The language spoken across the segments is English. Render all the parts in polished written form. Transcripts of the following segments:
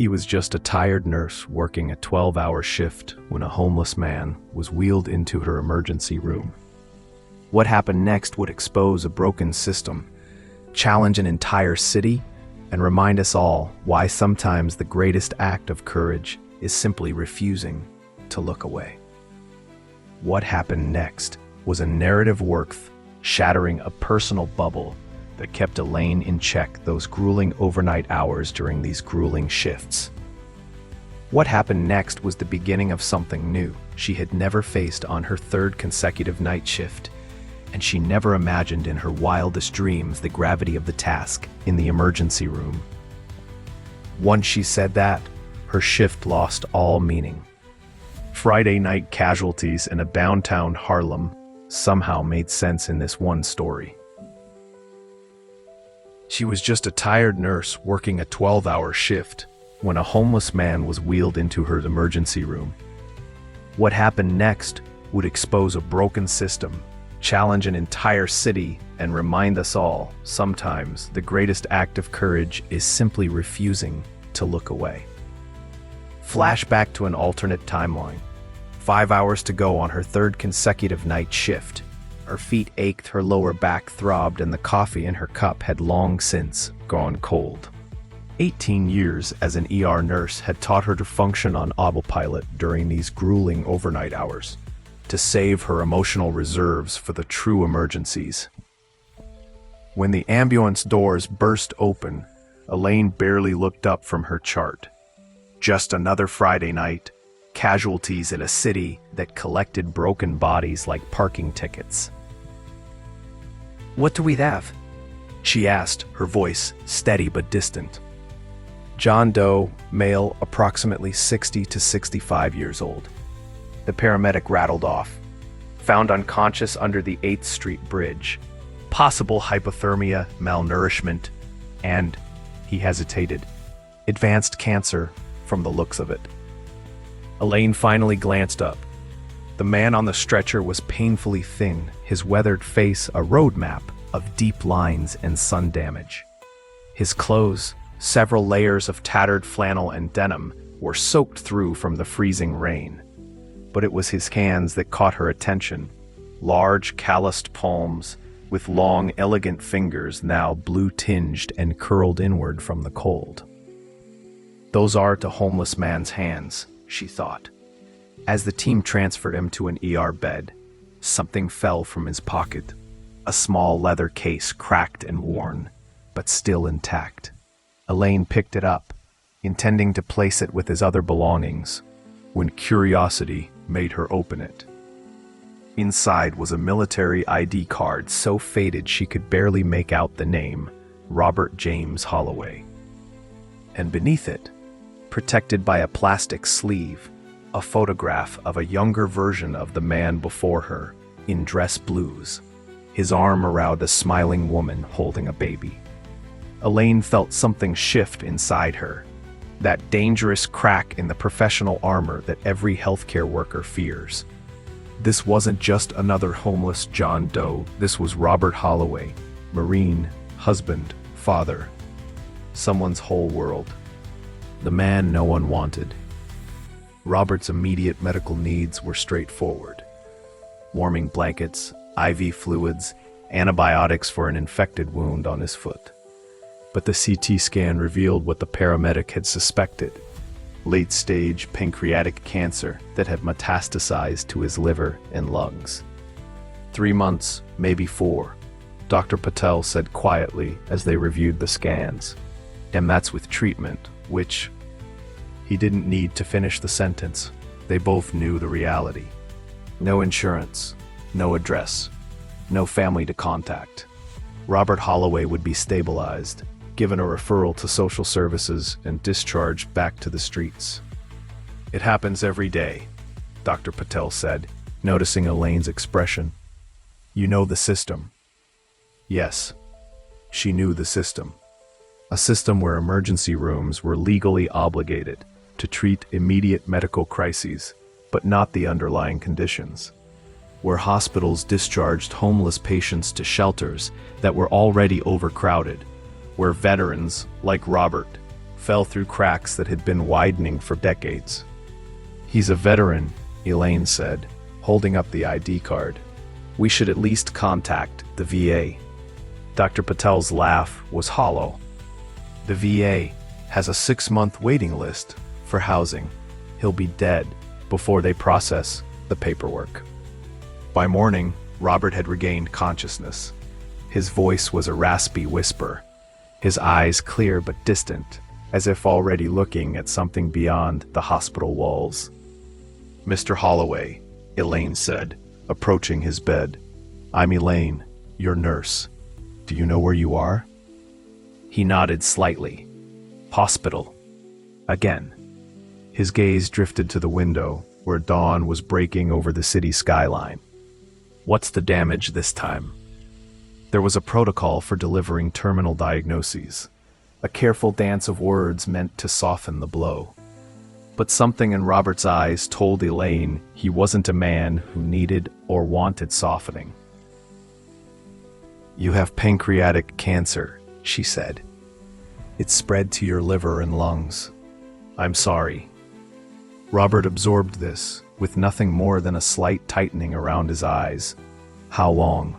He was just a tired nurse working a 12-hour shift when a homeless man was wheeled into her emergency room. What happened next would expose a broken system, challenge an entire city, and remind us all why sometimes the greatest act of courage is simply refusing to look away. What happened next was a narrative worth shattering a personal bubble that kept Elaine in check those grueling overnight hours during these grueling shifts. What happened next was the beginning of something new she had never faced on her third consecutive night shift, and she never imagined in her wildest dreams the gravity of the task in the emergency room. Once she said that, her shift lost all meaning. Friday night casualties in a downtown Harlem somehow made sense in this one story. She was just a tired nurse working a 12-hour shift when a homeless man was wheeled into her emergency room. What happened next would expose a broken system, challenge an entire city, and remind us all, sometimes the greatest act of courage is simply refusing to look away. Flashback to an alternate timeline. 5 hours to go on her third consecutive night shift. Her feet ached, her lower back throbbed, and the coffee in her cup had long since gone cold. 18 years as an ER nurse had taught her to function on autopilot during these grueling overnight hours, to save her emotional reserves for the true emergencies. When the ambulance doors burst open, Elaine barely looked up from her chart. Just another Friday night, casualties in a city that collected broken bodies like parking tickets. "What do we have?" she asked, her voice steady but distant. John Doe, male, approximately 60 to 65 years old. The paramedic rattled off. Found unconscious under the 8th Street Bridge. Possible hypothermia, malnourishment, and, he hesitated, advanced cancer from the looks of it. Elaine finally glanced up. The man on the stretcher was painfully thin, his weathered face a road map of deep lines and sun damage. His clothes, several layers of tattered flannel and denim, were soaked through from the freezing rain. But it was his hands that caught her attention, large, calloused palms, with long, elegant fingers now blue-tinged and curled inward from the cold. Those are a homeless man's hands, she thought. As the team transferred him to an ER bed, something fell from his pocket. A small leather case, cracked and worn, but still intact. Elaine picked it up, intending to place it with his other belongings, when curiosity made her open it. Inside was a military ID card so faded she could barely make out the name, Robert James Holloway. And beneath it, protected by a plastic sleeve, a photograph of a younger version of the man before her, in dress blues, his arm around a smiling woman holding a baby. Elaine felt something shift inside her, that dangerous crack in the professional armor that every healthcare worker fears. This wasn't just another homeless John Doe, this was Robert Holloway, Marine, husband, father, someone's whole world. The man no one wanted. Robert's immediate medical needs were straightforward. Warming blankets, IV fluids, antibiotics for an infected wound on his foot. But the CT scan revealed what the paramedic had suspected: late-stage pancreatic cancer that had metastasized to his liver and lungs. 3 months, maybe 4, Dr. Patel said quietly as they reviewed the scans. And that's with treatment, which... He didn't need to finish the sentence. They both knew the reality. No insurance, no address, no family to contact. Robert Holloway would be stabilized, given a referral to social services, and discharged back to the streets. It happens every day, Dr. Patel said, noticing Elaine's expression. You know the system. Yes, she knew the system. A system where emergency rooms were legally obligated to treat immediate medical crises, but not the underlying conditions. Where hospitals discharged homeless patients to shelters that were already overcrowded. Where veterans, like Robert, fell through cracks that had been widening for decades. "He's a veteran," Elaine said, holding up the ID card. "We should at least contact the VA." Dr. Patel's laugh was hollow. "The VA has a 6-month waiting list for housing. He'll be dead before they process the paperwork." By morning, Robert had regained consciousness. His voice was a raspy whisper, his eyes clear but distant, as if already looking at something beyond the hospital walls. "Mr. Holloway," Elaine said, approaching his bed. "I'm Elaine, your nurse. Do you know where you are?" He nodded slightly. "Hospital." Again. His gaze drifted to the window, where dawn was breaking over the city skyline. "What's the damage this time?" There was a protocol for delivering terminal diagnoses, a careful dance of words meant to soften the blow. But something in Robert's eyes told Elaine he wasn't a man who needed or wanted softening. "You have pancreatic cancer," she said. "It's spread to your liver and lungs. I'm sorry." Robert absorbed this, with nothing more than a slight tightening around his eyes. "How long?"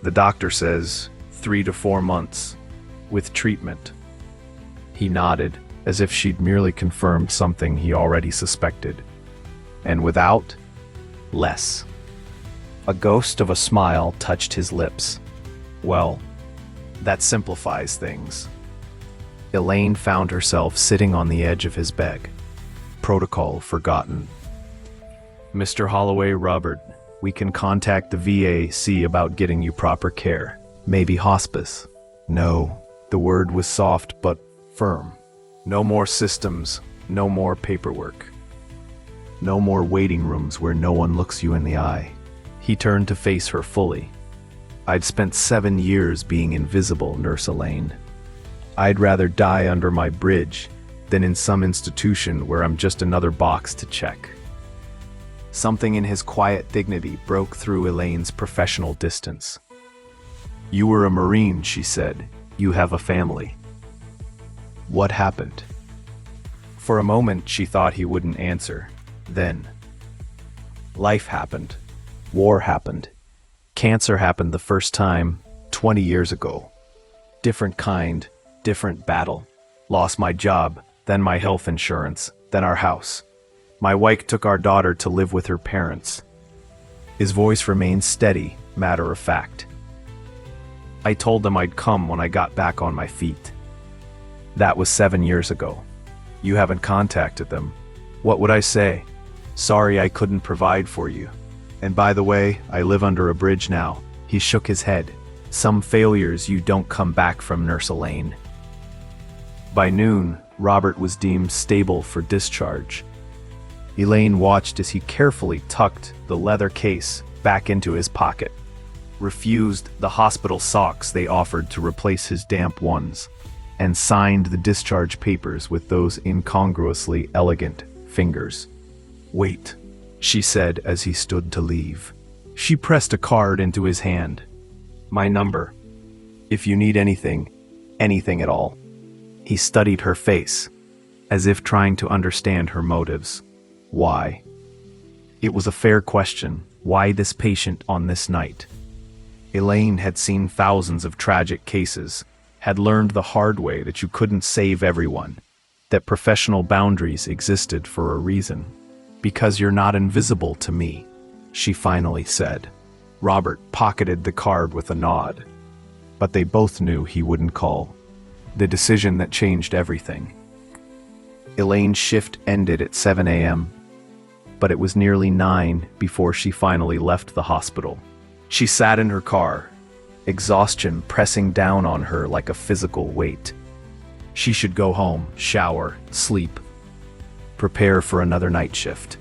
"The doctor says 3 to 4 months, with treatment." He nodded, as if she'd merely confirmed something he already suspected. "And without?" "Less." A ghost of a smile touched his lips. "Well, that simplifies things." Elaine found herself sitting on the edge of his bed. Protocol forgotten. "Mr. Holloway, Robert, we can contact the VA, see about getting you proper care. Maybe hospice." "No." The word was soft but firm. "No more systems, no more paperwork. No more waiting rooms where no one looks you in the eye." He turned to face her fully. "I'd spent 7 years being invisible, Nurse Elaine. I'd rather die under my bridge than in some institution where I'm just another box to check." Something in his quiet dignity broke through Elaine's professional distance. "You were a Marine," she said. "You have a family." "What happened?" For a moment she thought he wouldn't answer. Then, "Life happened. War happened. Cancer happened the first time 20 years ago. Different kind, different battle. Lost my job, then my health insurance, then our house. My wife took our daughter to live with her parents." His voice remained steady, matter of fact. "I told them I'd come when I got back on my feet. That was 7 years ago. You haven't contacted them. What would I say? Sorry I couldn't provide for you. And by the way, I live under a bridge now." He shook his head. "Some failures you don't come back from, Nurse Elaine." By noon, Robert was deemed stable for discharge. Elaine watched as he carefully tucked the leather case back into his pocket, refused the hospital socks they offered to replace his damp ones, and signed the discharge papers with those incongruously elegant fingers. "Wait," she said as he stood to leave. She pressed a card into his hand. "My number. If you need anything, anything at all." He studied her face, as if trying to understand her motives. Why? It was a fair question. Why this patient on this night? Elaine had seen thousands of tragic cases, had learned the hard way that you couldn't save everyone, that professional boundaries existed for a reason. "Because you're not invisible to me," she finally said. Robert pocketed the card with a nod. But they both knew he wouldn't call. The decision that changed everything. Elaine's shift ended at 7 a.m., but it was nearly 9 before she finally left the hospital. She sat in her car, exhaustion pressing down on her like a physical weight. She should go home, shower, sleep, prepare for another night shift.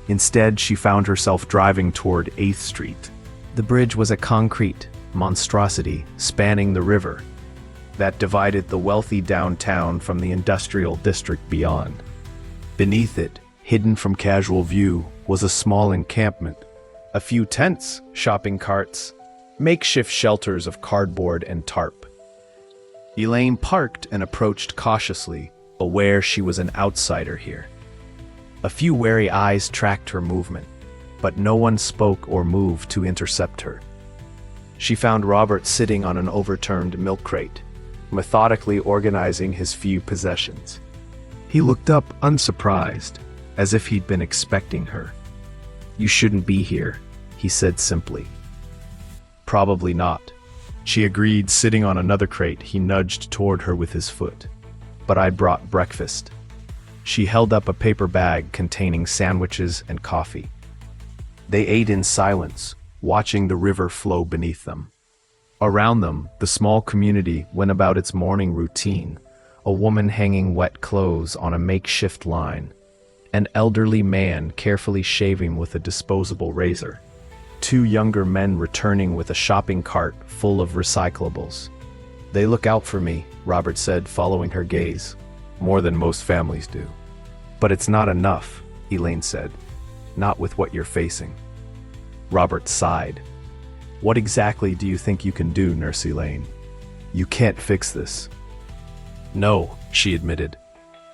Instead, she found herself driving toward 8th Street. The bridge was a concrete monstrosity spanning the river that divided the wealthy downtown from the industrial district beyond. Beneath it, hidden from casual view, was a small encampment. A few tents, shopping carts, makeshift shelters of cardboard and tarp. Elaine parked and approached cautiously, aware she was an outsider here. A few wary eyes tracked her movement, but no one spoke or moved to intercept her. She found Robert sitting on an overturned milk crate, methodically organizing his few possessions. He looked up unsurprised, as if he'd been expecting her. "You shouldn't be here," he said simply. "Probably not," she agreed, sitting on another crate he nudged toward her with his foot. "But I brought breakfast." She held up a paper bag containing sandwiches and coffee. They ate in silence, watching the river flow beneath them. Around them, the small community went about its morning routine, a woman hanging wet clothes on a makeshift line, an elderly man carefully shaving with a disposable razor, two younger men returning with a shopping cart full of recyclables. "They look out for me," Robert said, following her gaze. "More than most families do." "But it's not enough," Elaine said. "Not with what you're facing." Robert sighed. "What exactly do you think you can do, Nurse Elaine? You can't fix this." "No," she admitted,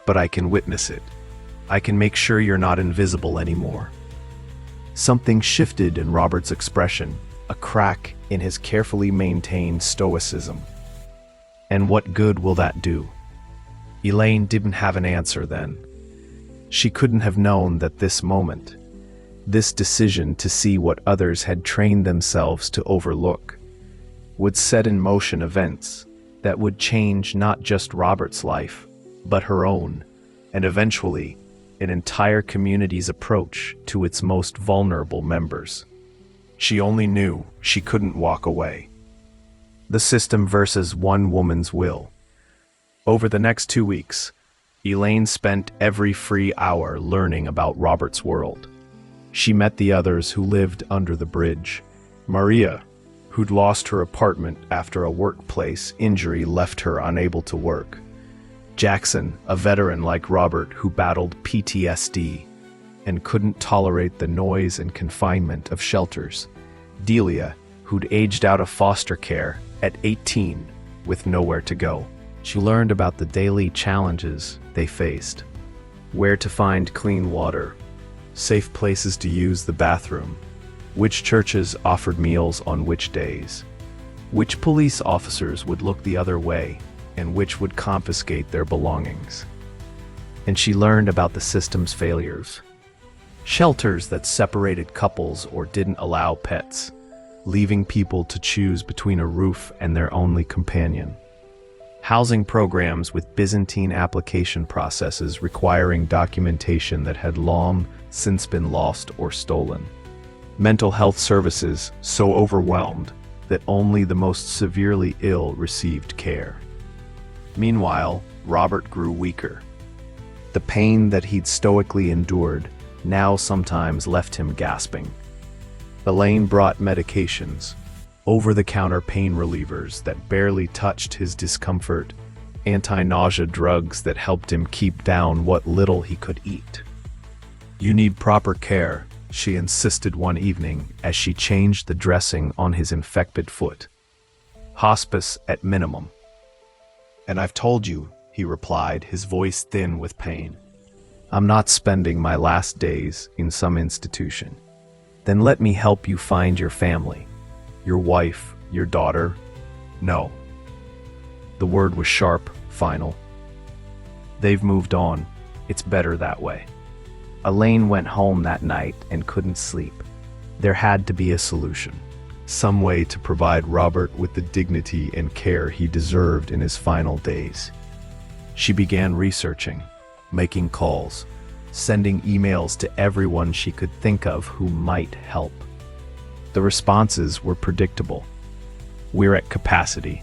"but I can witness it. I can make sure you're not invisible anymore." Something shifted in Robert's expression, a crack in his carefully maintained stoicism. "And what good will that do?" Elaine didn't have an answer then. She couldn't have known that this moment, this decision to see what others had trained themselves to overlook, would set in motion events that would change not just Robert's life, but her own, and eventually an entire community's approach to its most vulnerable members. She only knew she couldn't walk away. The system versus one woman's will. Over the next 2 weeks, Elaine spent every free hour learning about Robert's world. She met the others who lived under the bridge. Maria, who'd lost her apartment after a workplace injury left her unable to work. Jackson, a veteran like Robert who battled PTSD and couldn't tolerate the noise and confinement of shelters. Delia, who'd aged out of foster care at 18 with nowhere to go. She learned about the daily challenges they faced. Where to find clean water, safe places to use the bathroom, which churches offered meals on which days, which police officers would look the other way, and which would confiscate their belongings. And she learned about the system's failures. Shelters that separated couples or didn't allow pets, leaving people to choose between a roof and their only companion. Housing programs with Byzantine application processes requiring documentation that had long since been lost or stolen. Mental health services so overwhelmed that only the most severely ill received care. Meanwhile, Robert grew weaker. The pain that he'd stoically endured now sometimes left him gasping. Elaine brought medications, over-the-counter pain relievers that barely touched his discomfort, anti-nausea drugs that helped him keep down what little he could eat. "You need proper care," she insisted one evening as she changed the dressing on his infected foot. "Hospice at minimum." "And I've told you," he replied, his voice thin with pain. "I'm not spending my last days in some institution." "Then let me help you find your family. Your wife, your daughter." "No." The word was sharp, final. "They've moved on. It's better that way." Elaine went home that night and couldn't sleep. There had to be a solution. Some way to provide Robert with the dignity and care he deserved in his final days. She began researching, making calls, sending emails to everyone she could think of who might help. The responses were predictable. "We're at capacity.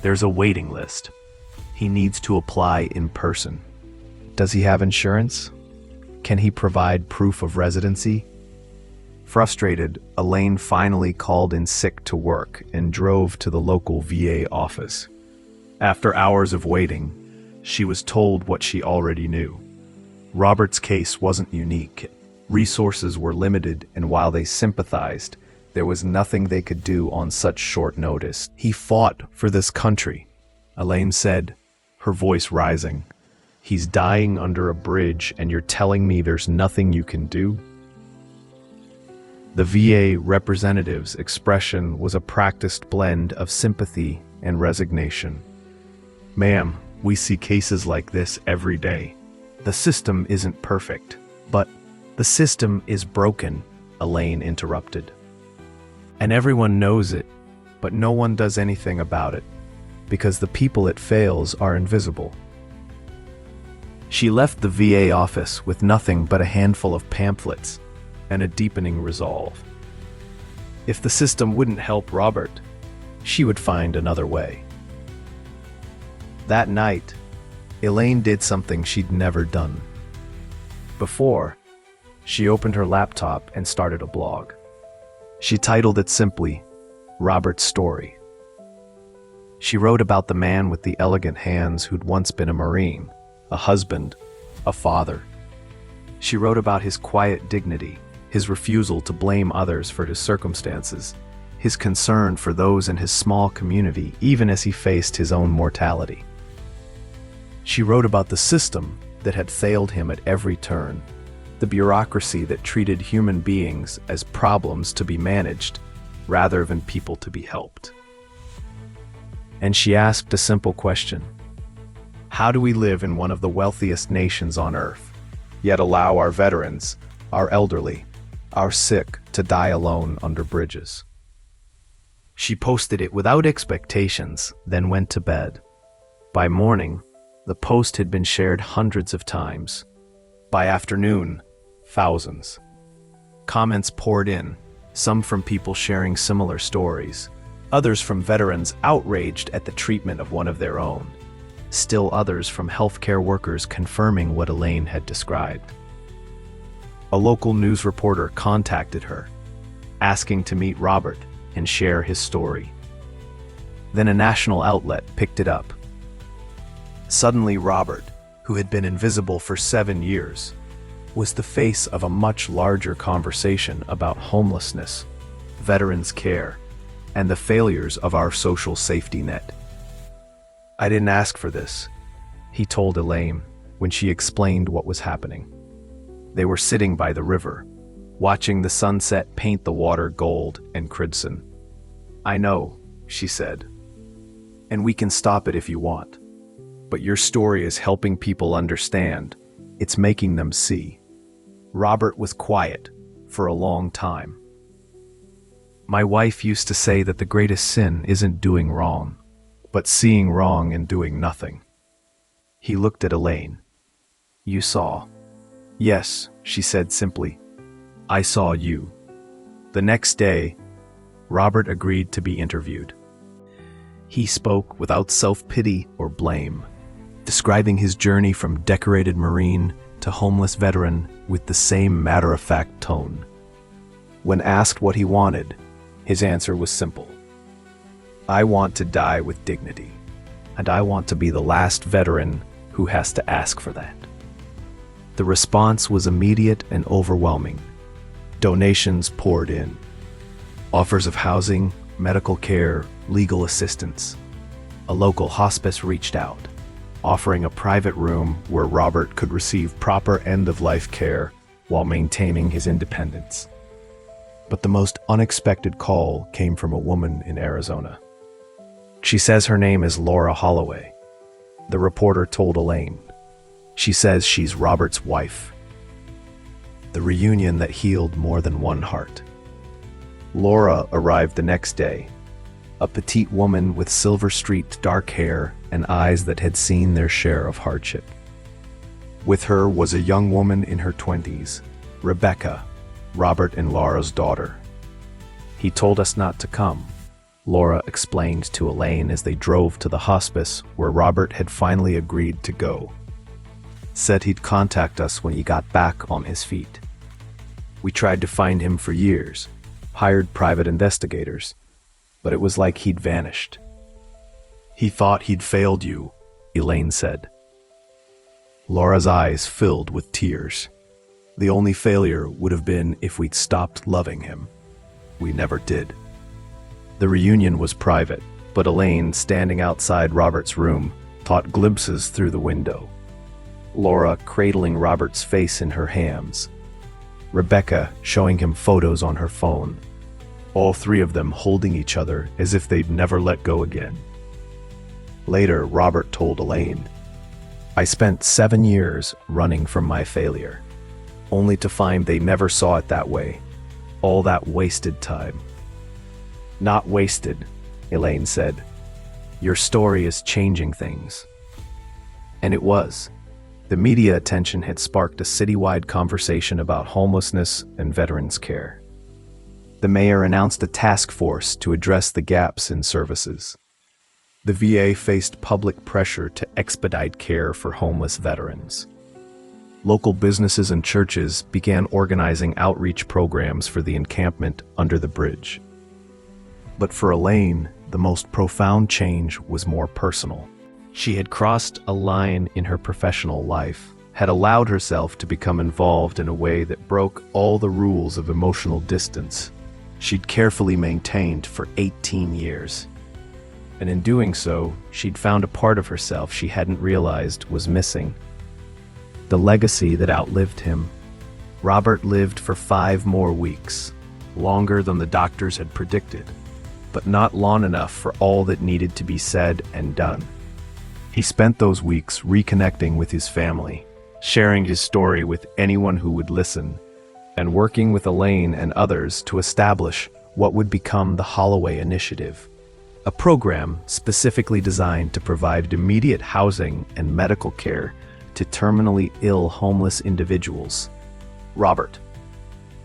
There's a waiting list. He needs to apply in person. Does he have insurance? Can he provide proof of residency?" Frustrated, Elaine finally called in sick to work and drove to the local VA office. After hours of waiting, she was told what she already knew. Robert's case wasn't unique. Resources were limited, and while they sympathized, there was nothing they could do on such short notice. He fought for this country. Elaine said, her voice rising. He's dying under a bridge and you're telling me there's nothing you can do? The VA representative's expression was a practiced blend of sympathy and resignation. Ma'am, we see cases like this every day. The system isn't perfect, but the system is broken, Elaine interrupted. And everyone knows it, but no one does anything about it, because the people it fails are invisible. She left the VA office with nothing but a handful of pamphlets and a deepening resolve. If the system wouldn't help Robert, she would find another way. That night, Elaine did something she'd never done before. She opened her laptop and started a blog. She titled it simply, Robert's Story. She wrote about the man with the elegant hands who'd once been a Marine, a husband, a father. She wrote about his quiet dignity, his refusal to blame others for his circumstances, his concern for those in his small community even as he faced his own mortality. She wrote about the system that had failed him at every turn, the bureaucracy that treated human beings as problems to be managed rather than people to be helped. And she asked a simple question. How do we live in one of the wealthiest nations on earth, yet allow our veterans, our elderly, our sick to die alone under bridges? She posted it without expectations, then went to bed. By morning, the post had been shared hundreds of times. By afternoon, thousands. Comments poured in, some from people sharing similar stories, others from veterans outraged at the treatment of one of their own, still others from healthcare workers confirming what Elaine had described. A local news reporter contacted her, asking to meet Robert and share his story. Then a national outlet picked it up. Suddenly Robert, who had been invisible for 7 years, was the face of a much larger conversation about homelessness, veterans' care, and the failures of our social safety net. I didn't ask for this, he told Elaine when she explained what was happening. They were sitting by the river, watching the sunset paint the water gold and crimson. I know, she said, and we can stop it if you want. But your story is helping people understand. It's making them see. Robert was quiet for a long time. My wife used to say that the greatest sin isn't doing wrong, but seeing wrong and doing nothing. He looked at Elaine. You saw. Yes, she said simply. I saw you. The next day, Robert agreed to be interviewed. He spoke without self-pity or blame, describing his journey from decorated Marine to homeless veteran with the same matter-of-fact tone. When asked what he wanted, his answer was simple. I want to die with dignity, and I want to be the last veteran who has to ask for that. The response was immediate and overwhelming. Donations poured in. Offers of housing, medical care, legal assistance. A local hospice reached out, offering a private room where Robert could receive proper end-of-life care while maintaining his independence. But the most unexpected call came from a woman in Arizona. She says her name is Laura Holloway. The reporter told Elaine. She says she's Robert's wife. The reunion that healed more than one heart. Laura arrived the next day, a petite woman with silver-streaked dark hair and eyes that had seen their share of hardship. With her was a young woman in her 20s, Rebecca, Robert and Laura's daughter. He told us not to come, Laura explained to Elaine as they drove to the hospice where Robert had finally agreed to go. Said he'd contact us when he got back on his feet. We tried to find him for years, hired private investigators, but it was like he'd vanished. He thought he'd failed you, Elaine said. Laura's eyes filled with tears. The only failure would have been if we'd stopped loving him. We never did. The reunion was private, but Elaine, standing outside Robert's room, caught glimpses through the window. Laura cradling Robert's face in her hands. Rebecca showing him photos on her phone. All three of them holding each other as if they'd never let go again. Later, Robert told Elaine, "I spent 7 years running from my failure, only to find they never saw it that way. All that wasted time." "Not wasted," Elaine said. "Your story is changing things." And it was. The media attention had sparked a citywide conversation about homelessness and veterans care. The mayor announced a task force to address the gaps in services. The VA faced public pressure to expedite care for homeless veterans. Local businesses and churches began organizing outreach programs for the encampment under the bridge. But for Elaine, the most profound change was more personal. She had crossed a line in her professional life, had allowed herself to become involved in a way that broke all the rules of emotional distance she'd carefully maintained for 18 years. And in doing so, she'd found a part of herself she hadn't realized was missing. The legacy that outlived him. Robert lived for 5 more weeks, longer than the doctors had predicted, but not long enough for all that needed to be said and done. He spent those weeks reconnecting with his family, sharing his story with anyone who would listen, and working with Elaine and others to establish what would become the HOLLOWAY Initiative, a program specifically designed to provide immediate housing and medical care to terminally ill homeless individuals. Robert.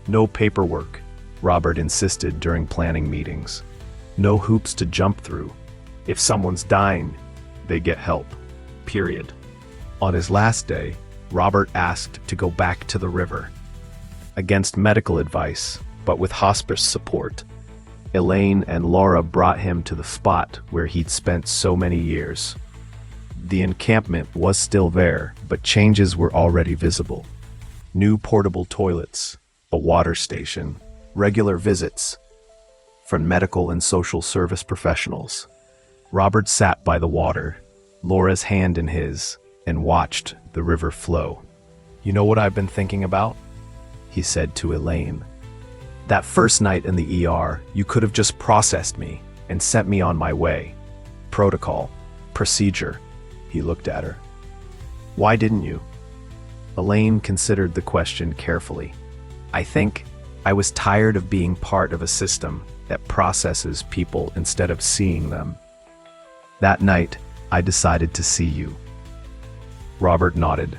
No paperwork, Robert insisted during planning meetings. No hoops to jump through. If someone's dying, they get help. Period. On his last day, Robert asked to go back to the river. Against medical advice, but with hospice support, Elaine and Laura brought him to the spot where he'd spent so many years. The encampment was still there, but changes were already visible. New portable toilets, a water station, regular visits from medical and social service professionals. Robert sat by the water, Laura's hand in his, and watched the river flow. "You know what I've been thinking about?" he said to Elaine. "That first night in the ER, you could have just processed me and sent me on my way. Protocol, procedure." He looked at her. "Why didn't you?" Elaine considered the question carefully. "I think I was tired of being part of a system that processes people instead of seeing them. That night, I decided to see you." Robert nodded.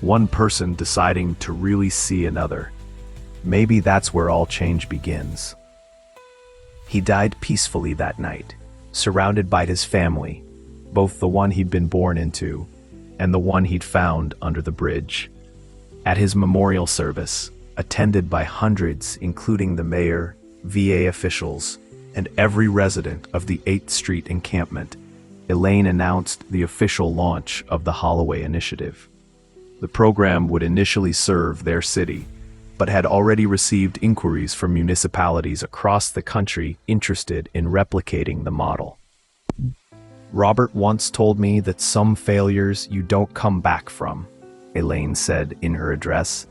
One person deciding to really see another. Maybe that's where all change begins. He died peacefully that night, surrounded by his family, both the one he'd been born into and the one he'd found under the bridge. At his memorial service, attended by hundreds including the mayor, VA officials, and every resident of the 8th Street encampment, Elaine announced the official launch of the HOLLOWAY Initiative. The program would initially serve their city, but had already received inquiries from municipalities across the country interested in replicating the model. "Robert once told me that some failures you don't come back from," Elaine said in her address.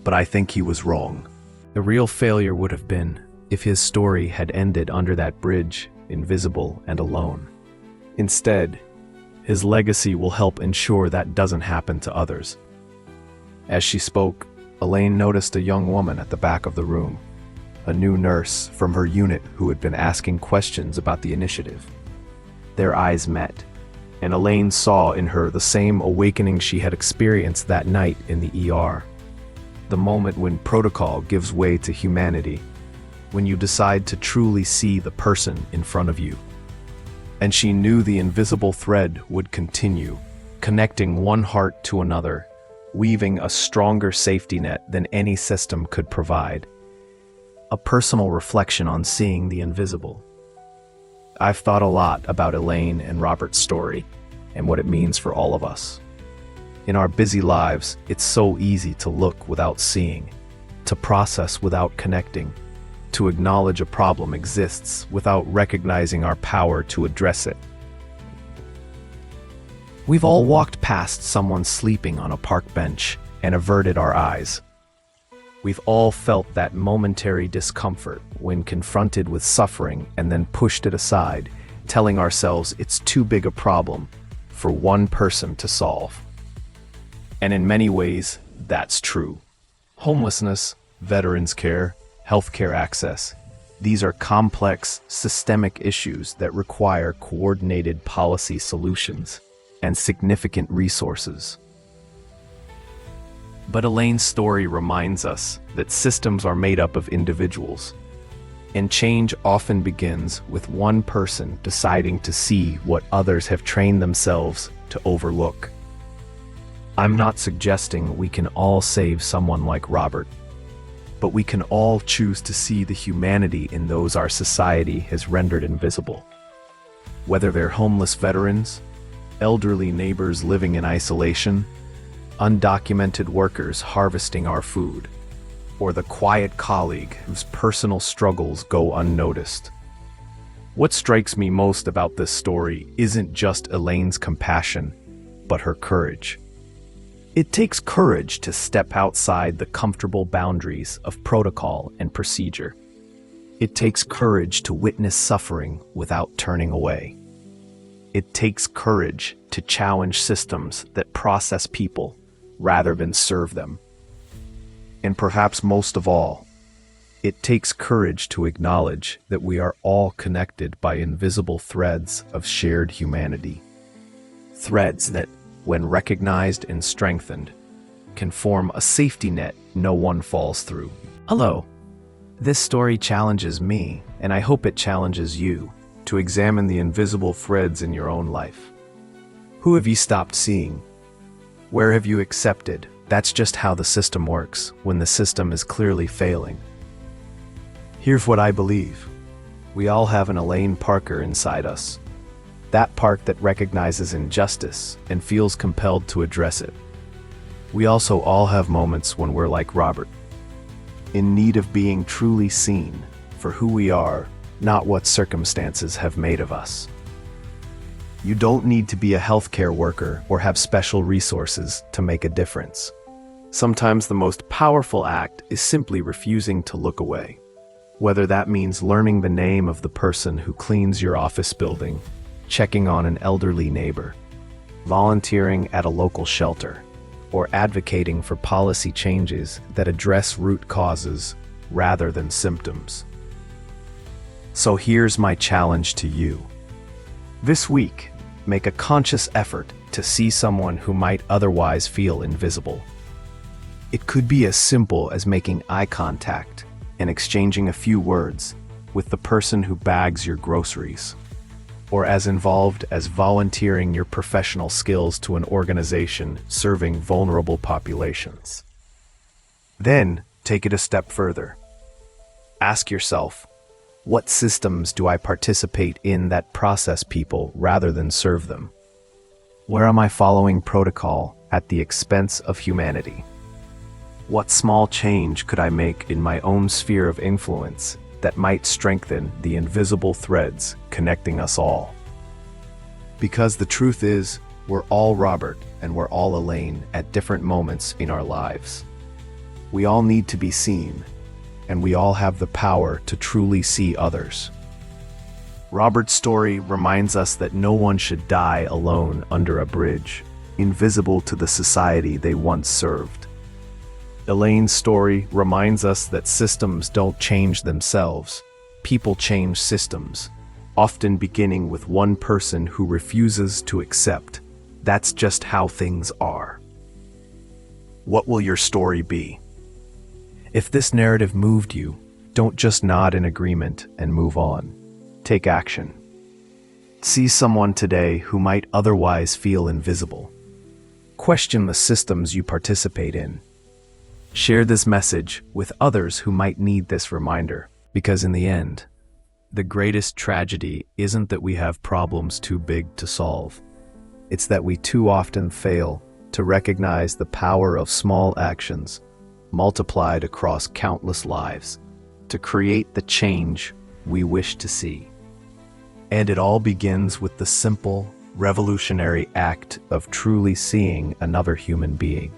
"But I think he was wrong. The real failure would have been if his story had ended under that bridge, invisible and alone. Instead, his legacy will help ensure that doesn't happen to others." As she spoke, Elaine noticed a young woman at the back of the room, a new nurse from her unit who had been asking questions about the initiative. Their eyes met, and Elaine saw in her the same awakening she had experienced that night in the ER. The moment when protocol gives way to humanity, when you decide to truly see the person in front of you. And she knew the invisible thread would continue, connecting one heart to another, weaving a stronger safety net than any system could provide. A personal reflection on seeing the invisible. I've thought a lot about Elaine and Robert's story and what it means for all of us. In our busy lives, it's so easy to look without seeing, to process without connecting, to acknowledge a problem exists without recognizing our power to address it. We've all walked past someone sleeping on a park bench and averted our eyes. We've all felt that momentary discomfort when confronted with suffering and then pushed it aside, telling ourselves it's too big a problem for one person to solve. And in many ways, that's true. Homelessness, veterans care, healthcare access, these are complex, systemic issues that require coordinated policy solutions and significant resources. But Elaine's story reminds us that systems are made up of individuals, and change often begins with one person deciding to see what others have trained themselves to overlook. I'm not suggesting we can all save someone like Robert, but we can all choose to see the humanity in those our society has rendered invisible. Whether they're homeless veterans, elderly neighbors living in isolation, undocumented workers harvesting our food, or the quiet colleague whose personal struggles go unnoticed. What strikes me most about this story isn't just Elaine's compassion, but her courage. It takes courage to step outside the comfortable boundaries of protocol and procedure. It takes courage to witness suffering without turning away. It takes courage to challenge systems that process people rather than serve them. And perhaps most of all, it takes courage to acknowledge that we are all connected by invisible threads of shared humanity. Threads that, when recognized and strengthened, can form a safety net no one falls through. Hello. This story challenges me, and I hope it challenges you, to examine the invisible threads in your own life. Who have you stopped seeing? Where have you accepted that's just how the system works when the system is clearly failing? Here's what I believe. We all have an Elaine Parker inside us. That part that recognizes injustice and feels compelled to address it. We also all have moments when we're like Robert, in need of being truly seen for who we are, not what circumstances have made of us. You don't need to be a healthcare worker or have special resources to make a difference. Sometimes the most powerful act is simply refusing to look away. Whether that means learning the name of the person who cleans your office building, checking on an elderly neighbor, volunteering at a local shelter, or advocating for policy changes that address root causes rather than symptoms. So here's my challenge to you. This week, make a conscious effort to see someone who might otherwise feel invisible. It could be as simple as making eye contact and exchanging a few words with the person who bags your groceries, or as involved as volunteering your professional skills to an organization serving vulnerable populations. Then, take it a step further. Ask yourself, what systems do I participate in that process people rather than serve them? Where am I following protocol at the expense of humanity? What small change could I make in my own sphere of influence that might strengthen the invisible threads connecting us all? Because the truth is, we're all Robert and we're all Elaine at different moments in our lives. We all need to be seen, and we all have the power to truly see others. Robert's story reminds us that no one should die alone under a bridge, invisible to the society they once served. Elaine's story reminds us that systems don't change themselves, people change systems, often beginning with one person who refuses to accept that's just how things are. What will your story be? If this narrative moved you, don't just nod in agreement and move on. Take action. See someone today who might otherwise feel invisible. Question the systems you participate in. Share this message with others who might need this reminder, because in the end, the greatest tragedy isn't that we have problems too big to solve. It's that we too often fail to recognize the power of small actions multiplied across countless lives to create the change we wish to see. And it all begins with the simple, revolutionary act of truly seeing another human being.